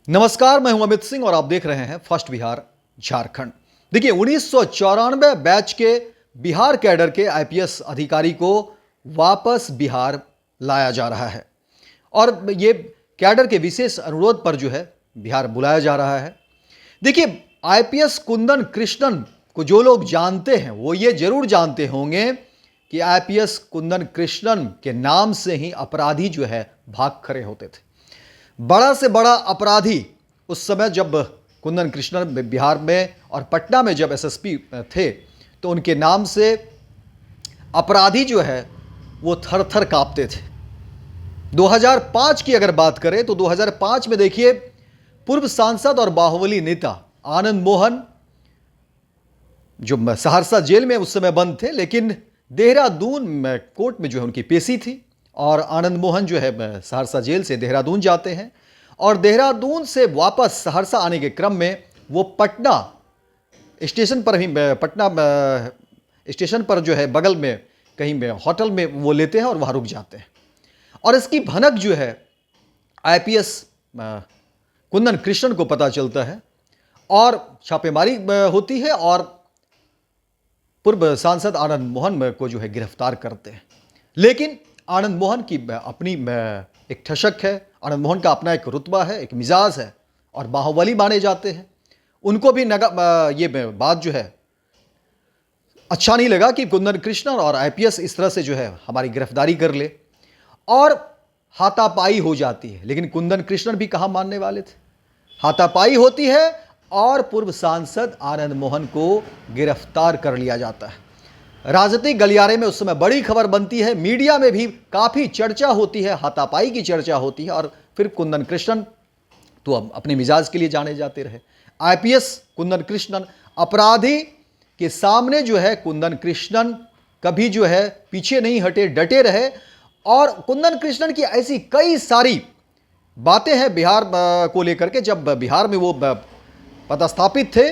नमस्कार, मैं हूं अमित सिंह और आप देख रहे हैं फर्स्ट बिहार झारखंड। देखिए, 1994 बैच के बिहार कैडर के आईपीएस अधिकारी को वापस बिहार लाया जा रहा है और ये कैडर के विशेष अनुरोध पर जो है बिहार बुलाया जा रहा है। देखिए, आईपीएस कुंदन कृष्णन को जो लोग जानते हैं वो ये जरूर जानते होंगे कि आईपीएस कुंदन कृष्णन के नाम से ही अपराधी जो है भाग खड़े होते थे। बड़ा से बड़ा अपराधी उस समय जब कुंदन कृष्णन बिहार में और पटना में जब एसएसपी थे तो उनके नाम से अपराधी जो है वो थर थर कांपते थे। 2005 की अगर बात करें तो 2005 में देखिए, पूर्व सांसद और बाहुबली नेता आनंद मोहन जो सहरसा जेल में उस समय बंद थे, लेकिन देहरादून में कोर्ट में जो है उनकी पेशी थी और आनंद मोहन जो है सहरसा जेल से देहरादून जाते हैं और देहरादून से वापस सहरसा आने के क्रम में वो पटना स्टेशन पर ही पटना स्टेशन पर जो है बगल में कहीं में होटल में वो लेते हैं और वहाँ रुक जाते हैं। और इसकी भनक जो है आईपीएस कुंदन कृष्णन को पता चलता है और छापेमारी होती है और पूर्व सांसद आनंद मोहन को जो है गिरफ्तार करते हैं। लेकिन आनंद मोहन की अपनी एक ठशक है, आनंद मोहन का अपना एक रुतबा है, एक मिजाज है और बाहुबली माने जाते हैं। उनको भी ये बात जो है अच्छा नहीं लगा कि कुंदन कृष्णन और आईपीएस इस तरह से जो है हमारी गिरफ्तारी कर ले और हाथापाई हो जाती है। लेकिन कुंदन कृष्णन भी कहाँ मानने वाले थे। हाथापाई होती है और पूर्व सांसद आनंद मोहन को गिरफ्तार कर लिया जाता है। राजनीतिक गलियारे में उस समय बड़ी खबर बनती है, मीडिया में भी काफ़ी चर्चा होती है, हाथापाई की चर्चा होती है और फिर कुंदन कृष्णन तो अब अपने मिजाज के लिए जाने जाते रहे। आईपीएस कुंदन कृष्णन अपराधी के सामने जो है कुंदन कृष्णन कभी जो है पीछे नहीं हटे, डटे रहे। और कुंदन कृष्णन की ऐसी कई सारी बातें हैं बिहार को लेकर के। जब बिहार में वो पदस्थापित थे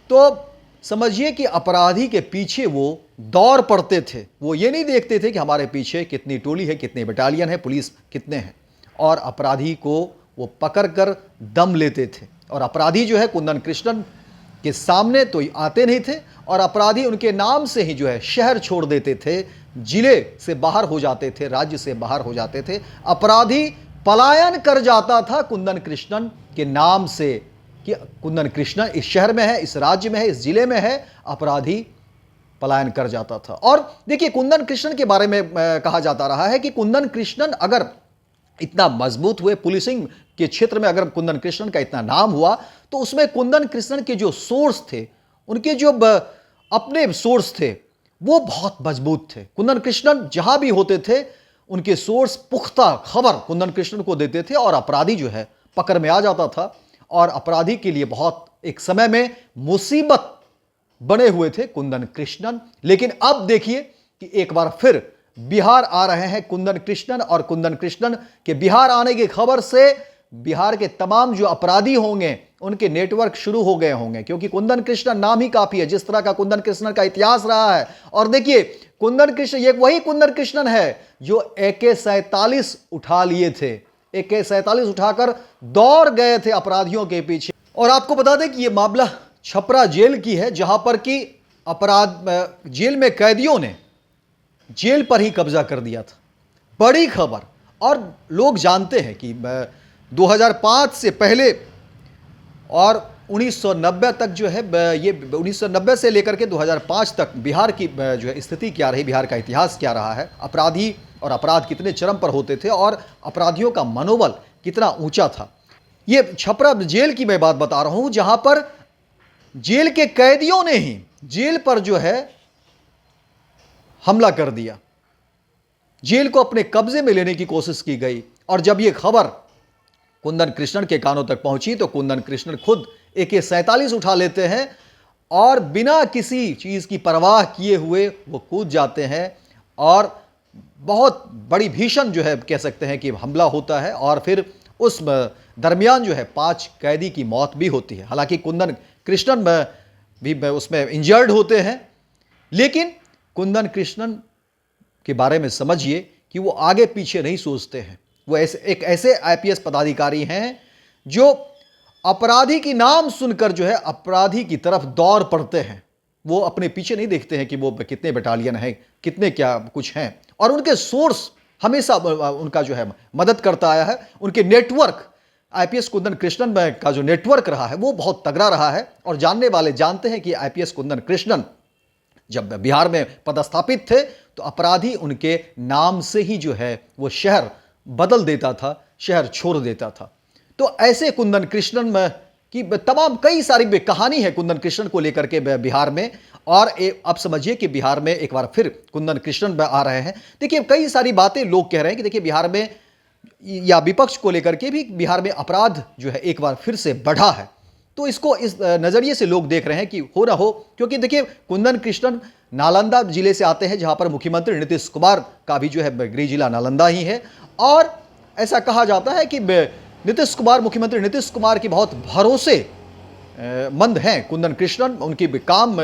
तो समझिए कि अपराधी के पीछे वो दौड़ पड़ते थे। वो ये नहीं देखते थे कि हमारे पीछे कितनी टोली है, कितने बटालियन है, पुलिस कितने हैं, और अपराधी को वो पकड़ कर दम लेते थे। और अपराधी जो है कुंदन कृष्णन के सामने तो आते नहीं थे और अपराधी उनके नाम से ही जो है शहर छोड़ देते थे, जिले से बाहर हो जाते थे, राज्य से बाहर हो जाते थे। अपराधी पलायन कर जाता था कुंदन कृष्णन के नाम से कि कुंदन कृष्णन इस शहर में है, इस राज्य में है, इस जिले में है, अपराधी पलायन कर जाता था। और देखिए, कुंदन कृष्णन के बारे में कहा जाता रहा है कि कुंदन कृष्णन अगर इतना मजबूत हुए, पुलिसिंग के क्षेत्र में अगर कुंदन कृष्णन का इतना नाम हुआ तो उसमें कुंदन कृष्णन के जो सोर्स थे, उनके जो अपने सोर्स थे वो बहुत मजबूत थे। कुंदन कृष्णन जहां भी होते थे उनके सोर्स पुख्ता खबर कुंदन कृष्णन को देते थे और अपराधी जो है पकड़ में आ जाता था और अपराधी के लिए बहुत एक समय में मुसीबत बने हुए थे कुंदन कृष्णन। लेकिन अब देखिए कि एक बार फिर बिहार आ रहे हैं कुंदन कृष्णन और कुंदन कृष्णन के बिहार आने की खबर से बिहार के तमाम जो अपराधी होंगे उनके नेटवर्क शुरू हो गए होंगे, क्योंकि कुंदन कृष्णन नाम ही काफी है, जिस तरह का कुंदन कृष्णन का इतिहास रहा है। और देखिए, कुंदन कृष्ण ये वही कुंदन कृष्णन है जो AK-47 उठा लिए थे, AK-47 उठाकर दौड़ गए थे अपराधियों के पीछे। और आपको बता दें कि यह मामला छपरा जेल की है, जहां पर कि जेल में कैदियों ने जेल पर ही कब्जा कर दिया था। बड़ी खबर। और लोग जानते हैं कि 2005 से पहले और 1990 तक जो है ये 1990 से लेकर के 2005 तक बिहार की जो है स्थिति क्या रही, बिहार का इतिहास क्या रहा है, अपराधी और अपराध कितने चरम पर होते थे और अपराधियों का मनोबल कितना ऊंचा था। ये छपरा जेल की मैं बात बता रहा हूं, जहां पर जेल के कैदियों ने ही जेल पर जो है हमला कर दिया, जेल को अपने कब्जे में लेने की कोशिश की गई। और जब यह खबर कुंदन कृष्णन के कानों तक पहुंची तो कुंदन कृष्णन खुद AK-47 उठा लेते हैं और बिना किसी चीज की परवाह किए हुए वो कूद जाते हैं और बहुत बड़ी भीषण जो है कह सकते हैं कि हमला होता है। और फिर उस दरमियान जो है 5 कैदी की मौत भी होती है। हालांकि कुंदन कृष्णन भी उसमें इंजर्ड होते हैं, लेकिन कुंदन कृष्णन के बारे में समझिए कि वो आगे पीछे नहीं सोचते हैं। वो ऐसे आईपीएस पदाधिकारी हैं जो अपराधी की नाम सुनकर जो है अपराधी की तरफ दौड़ पड़ते हैं। वो अपने पीछे नहीं देखते हैं कि वो कितने बटालियन है, कितने क्या कुछ हैं, और उनके सोर्स हमेशा उनका जो है मदद करता आया है। उनके नेटवर्क, आईपीएस कुंदन कृष्णन का जो नेटवर्क रहा है वो बहुत तगड़ा रहा है, और जानने वाले जानते हैं कि आईपीएस कुंदन कृष्णन जब बिहार में पदस्थापित थे तो अपराधी उनके नाम से ही जो है वो शहर बदल देता था, शहर छोड़ देता था। तो ऐसे कुंदन कृष्णन की तमाम कई सारी कहानी है कुंदन कृष्णन को लेकर के बिहार में। और अब समझिए कि बिहार में एक बार फिर कुंदन कृष्णन आ रहे हैं। देखिए कई सारी बातें लोग कह रहे हैं कि देखिए बिहार में या विपक्ष को लेकर के भी बिहार में अपराध जो है एक बार फिर से बढ़ा है। तो इसको इस नज़रिए से लोग देख रहे हैं कि हो ना हो, क्योंकि देखिए कुंदन कृष्णन नालंदा जिले से आते हैं जहां पर मुख्यमंत्री नीतीश कुमार का भी जो है गृह जिला नालंदा ही है। और ऐसा कहा जाता है कि मुख्यमंत्री नीतीश कुमार की बहुत भरोसे मंद हैं कुंदन कृष्णन। उनकी काम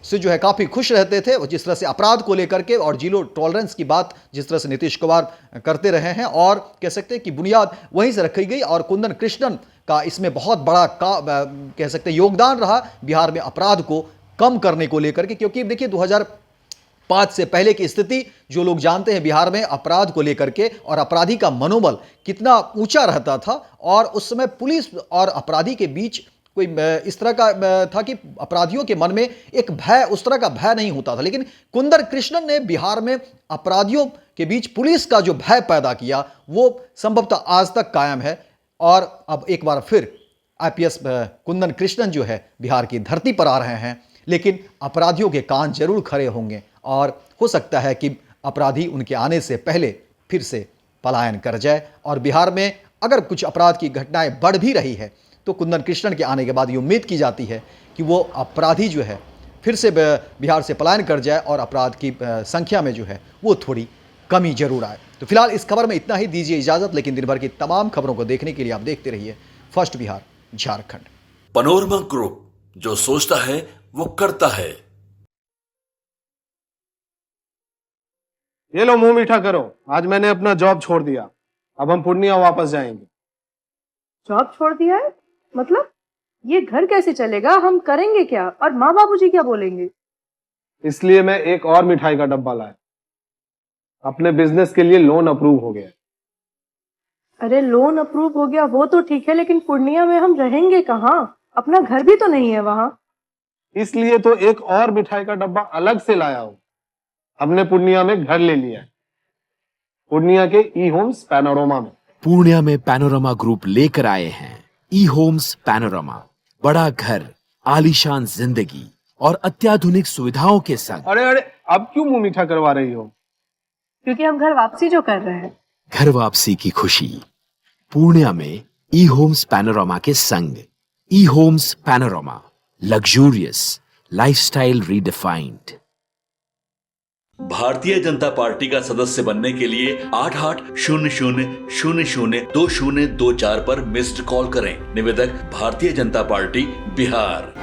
से जो है काफ़ी खुश रहते थे, और जिस तरह से अपराध को लेकर के और जीरो टॉलरेंस की बात जिस तरह से नीतीश कुमार करते रहे हैं, और कह सकते हैं कि बुनियाद वहीं से रखी गई। और कुंदन कृष्णन का इसमें बहुत बड़ा कह सकते हैं योगदान रहा बिहार में अपराध को कम करने को लेकर के। क्योंकि देखिए 2005 से पहले की स्थिति जो लोग जानते हैं बिहार में अपराध को लेकर के, और अपराधी का मनोबल कितना ऊंचा रहता था, और उस समय पुलिस और अपराधी के बीच कोई इस तरह का था कि अपराधियों के मन में एक भय, उस तरह का भय नहीं होता था। लेकिन कुंदन कृष्णन ने बिहार में अपराधियों के बीच पुलिस का जो भय पैदा किया वो संभवतः आज तक कायम है। और अब एक बार फिर आईपीएस कुंदन कृष्णन जो है बिहार की धरती पर आ रहे हैं, लेकिन अपराधियों के कान जरूर खड़े होंगे, और हो सकता है कि अपराधी उनके आने से पहले फिर से पलायन कर जाए। और बिहार में अगर कुछ अपराध की घटनाएं बढ़ भी रही है तो कुंदन कृष्णन के आने के बाद ये उम्मीद की जाती है कि वो अपराधी जो है फिर से बिहार से पलायन कर जाए, और अपराध की संख्या में जो है वो थोड़ी कमी जरूर आए। तो फिलहाल इस खबर में इतना ही, दीजिए इजाजत। लेकिन दिन भर की तमाम खबरों को देखने के लिए आप देखते रहिए first Bihar Jharkhand. Panorama group, जो सोचता है वो करता है। ये लो मुंह मीठा करो, आज मैंने अपना जॉब छोड़ दिया, अब हम पूर्णिया वापस जाएंगे। जॉब छोड़ दिया है? मतलब ये घर कैसे चलेगा? हम करेंगे क्या? और माँ बाबूजी क्या बोलेंगे? इसलिए मैं एक और मिठाई का डब्बा लाया। अपने बिजनेस के लिए लोन अप्रूव हो गया। अरे लोन अप्रूव हो गया वो तो ठीक है, लेकिन पूर्णिया में हम रहेंगे कहाँ? अपना घर भी तो नहीं है वहाँ। इसलिए तो एक और मिठाई का डब्बा अलग से लाया हूँ। हमने पूर्णिया में घर ले लिया है, पूर्णिया के ई होम्स पैनोरमा में। पूर्णिया में पैनोरमा ग्रुप लेकर आए हैं ई होम्स पैनोरमा। बड़ा घर, आलीशान जिंदगी और अत्याधुनिक सुविधाओं के संग। अरे अरे, अब क्यों मुंह मीठा करवा रही हो? क्योंकि हम घर वापसी जो कर रहे हैं। घर वापसी की खुशी पूर्णिया में ई होम्स पैनोरमा के संग। ई Homes Panorama, luxurious lifestyle redefined. Bharatiya Janata party का सदस्य बनने के लिए 8800002024 पर मिस्ड कॉल करें। निवेदक भारतीय जनता पार्टी बिहार।